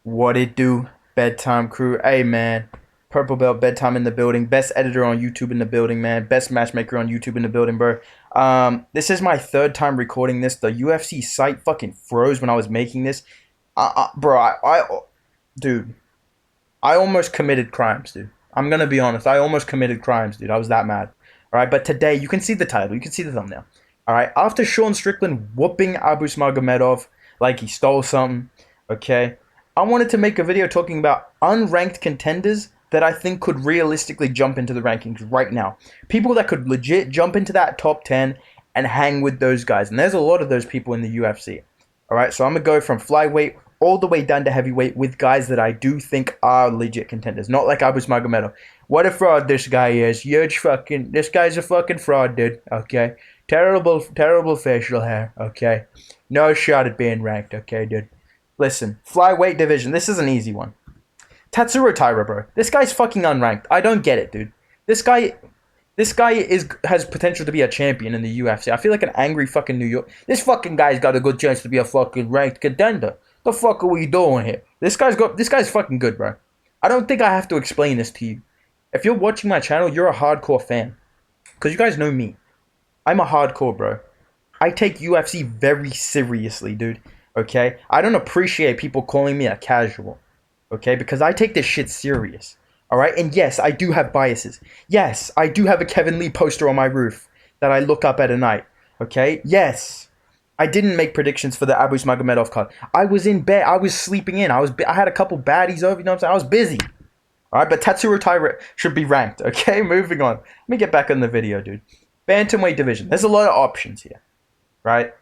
What it do, bedtime crew? Hey man, Purple Belt bedtime in the building. Best editor on YouTube in the building, man. Best matchmaker on YouTube in the building, bro. This is my third time recording this. The UFC site fucking froze when I was making this. Bro, dude, I almost committed crimes, dude. I'm gonna be honest. I almost committed crimes, dude. I was that mad. All right, but today you can see the title. You can see the thumbnail. All right, after Sean Strickland whooping Abus Magomedov like he stole something, okay, I wanted to make a video talking about unranked contenders that I think could realistically jump into the rankings right now. People that could legit jump into that top 10 and hang with those guys. And there's a lot of those people in the UFC. All right, so I'm going to go from flyweight all the way down to heavyweight with guys that I do think are legit contenders. Not like Abus Magomedov. What a fraud this guy is. Huge fucking... This guy's a fucking fraud, dude. Okay? Terrible facial hair. Okay? No shot at being ranked. Okay, dude? Listen. Flyweight division. This is an easy one. Tatsuro Taira, bro. This guy's fucking unranked. I don't get it, dude. This guy... has potential to be a champion in the UFC. I feel like an angry fucking New York. This fucking guy's got a good chance to be a fucking ranked contender. The fuck are we doing here? This guy's fucking good, bro. I don't think I have to explain this to you. If you're watching my channel, you're a hardcore fan. Because you guys know me. I'm a hardcore, bro. I take UFC very seriously, dude. Okay? I don't appreciate people calling me a casual. Okay? Because I take this shit serious. Alright? And yes, I do have biases. Yes, I do have a Kevin Lee poster on my roof that I look up at night. Okay? Yes. I didn't make predictions for the Abus Magomedov card. I was in bed. I was sleeping in. I had a couple baddies over. You know what I'm saying? I was busy. All right, but Tatsuro Taira should be ranked. Okay, moving on. Let me get back on the video, dude. Bantamweight division. There's a lot of options here, right?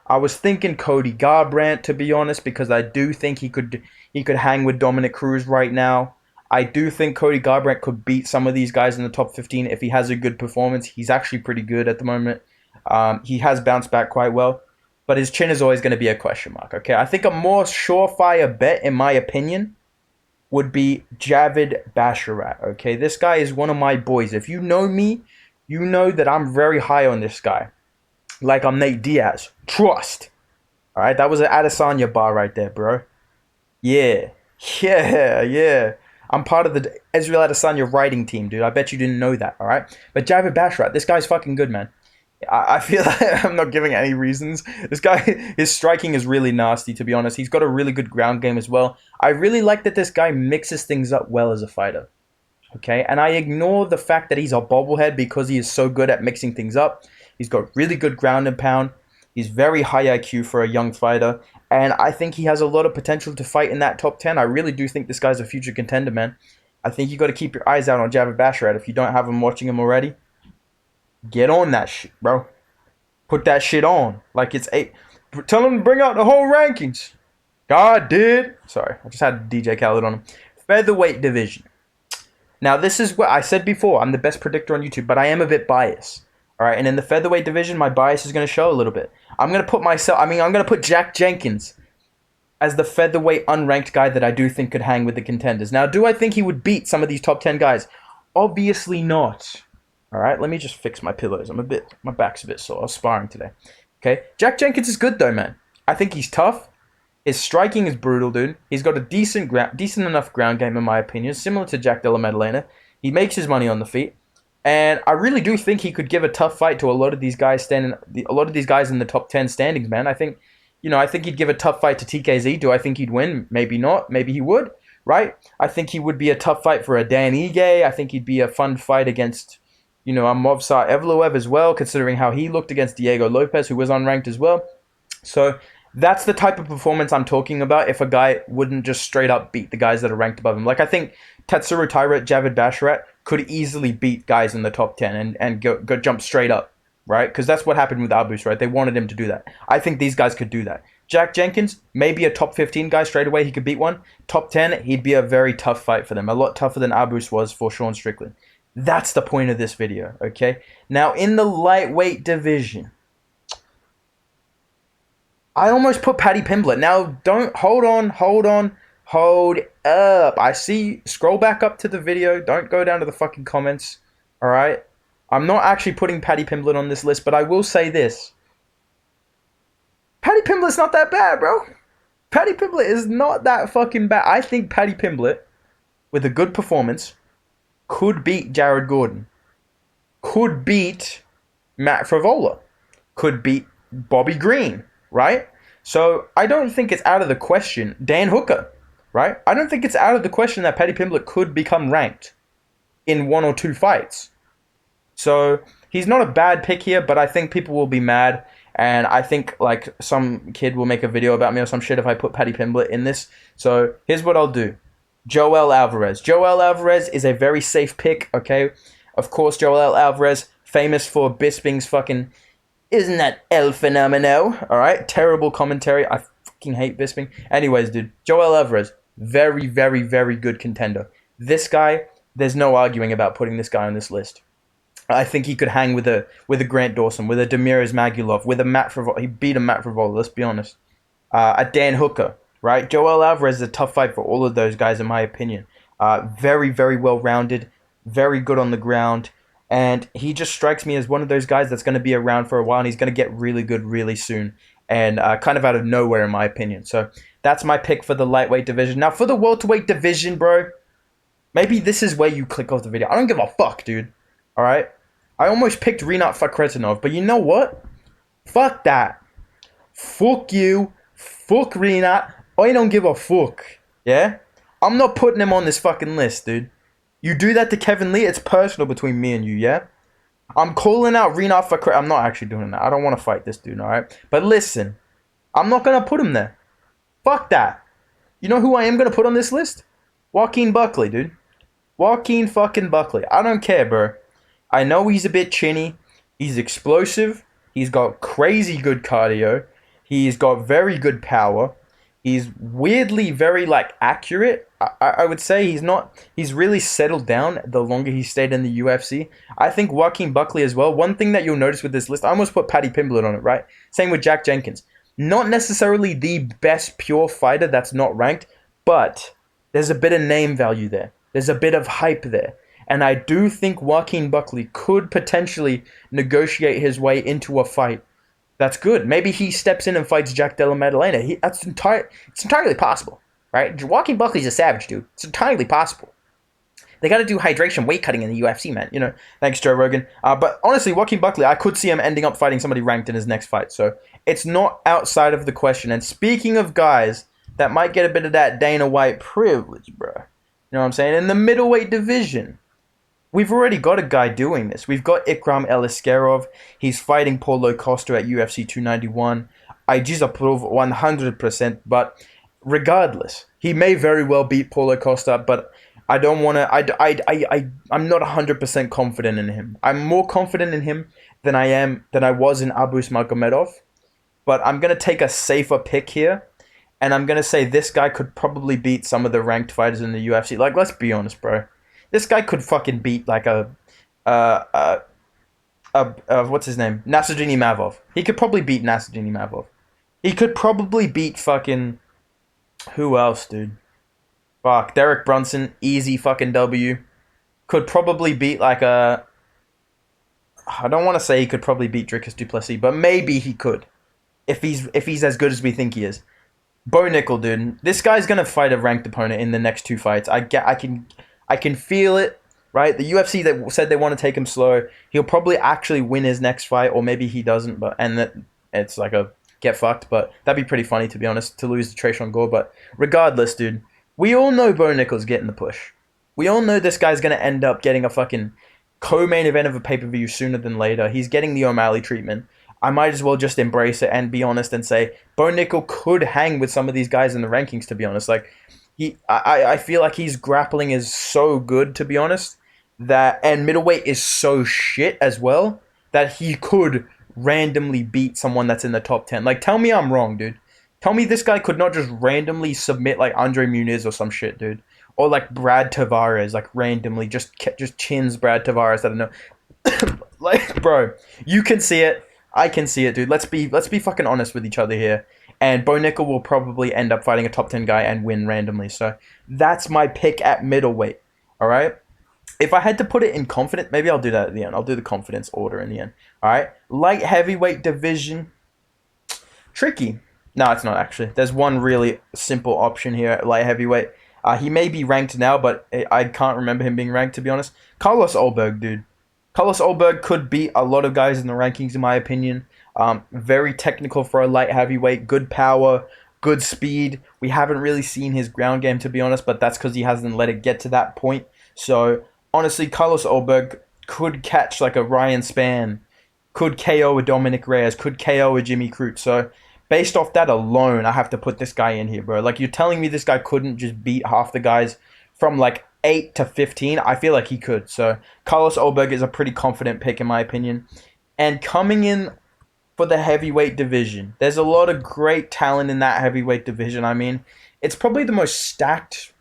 I was thinking Cody Garbrandt, to be honest, because I do think he could hang with Dominic Cruz right now. I do think Cody Garbrandt could beat some of these guys in the top 15 if he has a good performance. He's actually pretty good at the moment. He has bounced back quite well, but his chin is always going to be a question mark. Okay, I think a more surefire bet, in my opinion, would be Javid Basharat. Okay, this guy is one of my boys. If you know me, you know that I'm very high on this guy. Like I'm Nate Diaz. Trust. All right, that was an Adesanya bar right there, bro. Yeah, yeah. I'm part of the Israel Adesanya writing team, dude. I bet you didn't know that, all right? But Javid Basharat, this guy's fucking good, man. I feel like I'm not giving any reasons. This guy, his striking is really nasty, to be honest. He's got a really good ground game as well. I really like that this guy mixes things up well as a fighter. Okay, and I ignore the fact that he's a bobblehead because he is so good at mixing things up. He's got really good ground and pound. He's very high IQ for a young fighter. And I think he has a lot of potential to fight in that top 10. I really do think this guy's a future contender, man. I think you got to keep your eyes out on Javid Basharat if you don't have him watching him already. Get on that shit, bro. Put that shit on. Like it's 8. Tell him to bring out the whole rankings. God did. Sorry, I just had DJ Khaled on him. Featherweight division. Now, this is what I said before. I'm the best predictor on YouTube, but I am a bit biased. All right, and in the featherweight division, my bias is going to show a little bit. I'm going to put Jack Jenkins as the featherweight unranked guy that I do think could hang with the contenders. Now, do I think he would beat some of these top 10 guys? Obviously not. All right, let me just fix my pillows. My back's a bit sore. I was sparring today. Okay, Jack Jenkins is good though, man. I think he's tough. His striking is brutal, dude. He's got a decent enough ground game, in my opinion, similar to Jack Della Maddalena. He makes his money on the feet, and I really do think he could give a tough fight to a lot of these guys in the top 10 standings, man. I think he'd give a tough fight to TKZ. Do I think he'd win? Maybe not. Maybe he would. Right? I think he would be a tough fight for a Dan Ige. I think he'd be a fun fight against, a Movsar Evloev as well, considering how he looked against Diego Lopez, who was unranked as well. So that's the type of performance I'm talking about if a guy wouldn't just straight up beat the guys that are ranked above him. Like, I think Tatsuro Taira, Javid Basharat could easily beat guys in the top 10 and go jump straight up, right? Because that's what happened with Abus, right? They wanted him to do that. I think these guys could do that. Jack Jenkins, maybe a top 15 guy straight away. He could beat one. Top 10, he'd be a very tough fight for them. A lot tougher than Abus was for Sean Strickland. That's the point of this video, okay? Now, in the lightweight division, I almost put Paddy Pimblett. Now, hold up. I see, scroll back up to the video. Don't go down to the fucking comments, all right? I'm not actually putting Paddy Pimblett on this list, but I will say this. Paddy Pimblett's not that bad, bro. Paddy Pimblett is not that fucking bad. I think Paddy Pimblett, with a good performance, could beat Jared Gordon, could beat Matt Favola, could beat Bobby Green, right? So I don't think it's out of the question. Dan Hooker, right? I don't think it's out of the question that Paddy Pimblett could become ranked in 1 or 2 fights. So he's not a bad pick here, but I think people will be mad. And I think like some kid will make a video about me or some shit if I put Paddy Pimblett in this. So here's what I'll do. Joel Alvarez. Joel Alvarez is a very safe pick, okay? Of course, Joel Alvarez, famous for Bisping's fucking, isn't that El Fenomeno? Alright? Terrible commentary. I fucking hate Bisping. Anyways, dude. Joel Alvarez. Very, very, very good contender. This guy, there's no arguing about putting this guy on this list. I think he could hang with a Grant Dawson, with a Demiraz Magulov, with a Matt Favola. He beat a Matt Favola, let's be honest. A Dan Hooker, right? Joel Alvarez is a tough fight for all of those guys, in my opinion. Very, very well-rounded, very good on the ground, and he just strikes me as one of those guys that's going to be around for a while, and he's going to get really good really soon, and kind of out of nowhere, in my opinion. So that's my pick for the lightweight division. Now, for the welterweight division, bro, maybe this is where you click off the video. I don't give a fuck, dude. All right? I almost picked Rinat Fakhretdinov, but you know what? Fuck that. Fuck you. Fuck Rinat. I don't give a fuck. Yeah? I'm not putting him on this fucking list, dude. You do that to Kevin Lee, it's personal between me and you, yeah? I'm calling out Rinat Fakhretdinov. I'm not actually doing that. I don't want to fight this dude, all right? But listen, I'm not going to put him there. Fuck that. You know who I am going to put on this list? Joaquin Buckley, dude. Joaquin fucking Buckley. I don't care, bro. I know he's a bit chinny. He's explosive. He's got crazy good cardio. He's got very good power. He's weirdly very, like, accurate. I would say he's really settled down the longer he stayed in the UFC. I think Joaquin Buckley as well. One thing that you'll notice with this list, I almost put Paddy Pimblett on it, right? Same with Jack Jenkins. Not necessarily the best pure fighter that's not ranked, but there's a bit of name value there. There's a bit of hype there. And I do think Joaquin Buckley could potentially negotiate his way into a fight that's good. Maybe he steps in and fights Jack Della Maddalena. It's entirely possible, right? Joaquin Buckley's a savage, dude. It's entirely possible. They got to do hydration weight cutting in the UFC, man. You know, thanks, Joe Rogan. But honestly, Joaquin Buckley, I could see him ending up fighting somebody ranked in his next fight. So it's not outside of the question. And speaking of guys that might get a bit of that Dana White privilege, bro. You know what I'm saying? In the middleweight division, we've already got a guy doing this. We've got Ikram Eliskerov. He's fighting Paulo Costa at UFC 291. I just approve 100%. But regardless, he may very well beat Paulo Costa. But I don't want to. I'm not 100% confident in him. I'm more confident in him than I was in Abus Magomedov. But I'm gonna take a safer pick here, and I'm gonna say this guy could probably beat some of the ranked fighters in the UFC. Like, let's be honest, bro. This guy could fucking beat like what's his name? Nasruddin Imavov. He could probably beat Nasruddin Imavov. He could probably beat fucking, who else, dude? Fuck, Derek Brunson, easy fucking W. Could probably beat like I don't want to say he could probably beat Dricus du Plessis, but maybe he could. If he's as good as we think he is. Bo Nickel, dude. This guy's gonna fight a ranked opponent in the next 2 fights. I can feel it, right? The UFC that said they want to take him slow. He'll probably actually win his next fight, or maybe he doesn't. But it's like a get fucked. But that'd be pretty funny, to be honest, to lose to Trayshawn Gore. But regardless, dude, we all know Bo Nickel's getting the push. We all know this guy's gonna end up getting a fucking co-main event of a pay-per-view sooner than later. He's getting the O'Malley treatment. I might as well just embrace it and be honest and say Bo Nickel could hang with some of these guys in the rankings, to be honest. Like, I feel like his grappling is so good, to be honest, and middleweight is so shit as well, that he could randomly beat someone that's in the top 10. Like, tell me I'm wrong, dude. Tell me this guy could not just randomly submit like Andre Muniz or some shit, dude. Or like Brad Tavares, like randomly just chins Brad Tavares. I don't know. Like, bro, you can see it. I can see it, dude. Let's be fucking honest with each other here. And Bo Nickel will probably end up fighting a top 10 guy and win randomly. So that's my pick at middleweight. All right. If I had to put it in confidence, maybe I'll do that at the end. I'll do the confidence order in the end. All right. Light heavyweight division. Tricky. No, it's not actually. There's one really simple option here at light heavyweight. He may be ranked now, but I can't remember him being ranked, to be honest. Carlos Olberg, dude. Carlos Olberg could beat a lot of guys in the rankings, in my opinion. Very technical for a light heavyweight. Good power, good speed. We haven't really seen his ground game, to be honest, but that's because he hasn't let it get to that point. So, honestly, Carlos Olberg could catch like a Ryan Spann, could KO a Dominic Reyes, could KO a Jimmy Crute. So, based off that alone, I have to put this guy in here, bro. Like, you're telling me this guy couldn't just beat half the guys from like 8 to 15? I feel like he could. So, Carlos Olberg is a pretty confident pick, in my opinion. And coming in for the heavyweight division, there's a lot of great talent in that heavyweight division. I mean, it's probably the most stacked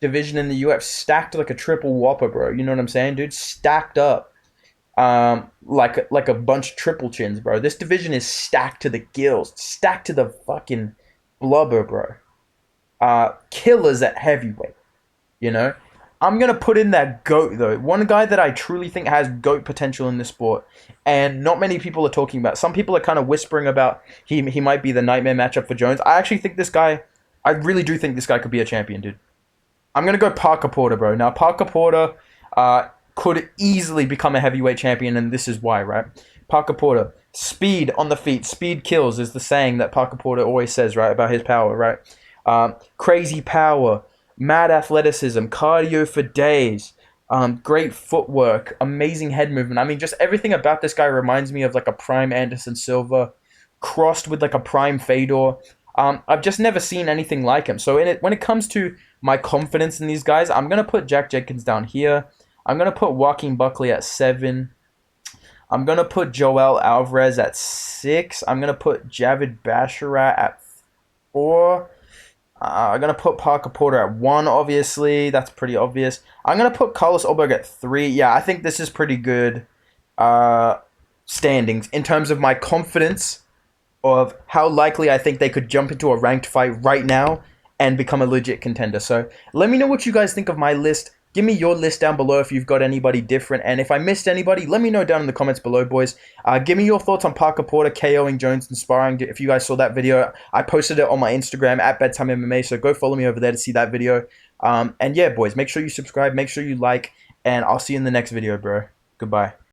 division in the UFC, stacked like a triple whopper, bro. You know what I'm saying, dude? Stacked up like a bunch of triple chins, bro. This division is stacked to the gills, stacked to the fucking blubber, bro. Killers at heavyweight, you know. I'm gonna put in that goat though. One guy that I truly think has goat potential in this sport, and not many people are talking about. Some people are kind of whispering about he might be the nightmare matchup for Jones. I actually think this guy. I really do think this guy could be a champion, dude. I'm gonna go Parker Porter, bro. Now Parker Porter could easily become a heavyweight champion, and this is why, right? Parker Porter, speed on the feet, speed kills is the saying that Parker Porter always says, right, about his power, right? Crazy power, mad athleticism, cardio for days, great footwork, amazing head movement. I mean, just everything about this guy reminds me of like a prime Anderson Silva, crossed with like a prime Fedor. I've just never seen anything like him. So when it comes to my confidence in these guys, I'm gonna put Jack Jenkins down here. I'm gonna put Joaquin Buckley at 7. I'm gonna put Joel Alvarez at 6. I'm gonna put Javid Basharat at 4. I'm gonna put Parker Porter at 1. Obviously, that's pretty obvious. I'm gonna put Carlos Ulberg at 3. Yeah, I think this is pretty good uh, standings in terms of my confidence of how likely I think they could jump into a ranked fight right now and become a legit contender. So let me know what you guys think of my list. Give me your list down below if you've got anybody different. And if I missed anybody, let me know down in the comments below, boys. Give me your thoughts on Parker Porter KOing Jones and sparring. If you guys saw that video, I posted it on my Instagram at Bedtime MMA. So go follow me over there to see that video. And yeah, boys, make sure you subscribe, make sure you like, and I'll see you in the next video, bro. Goodbye.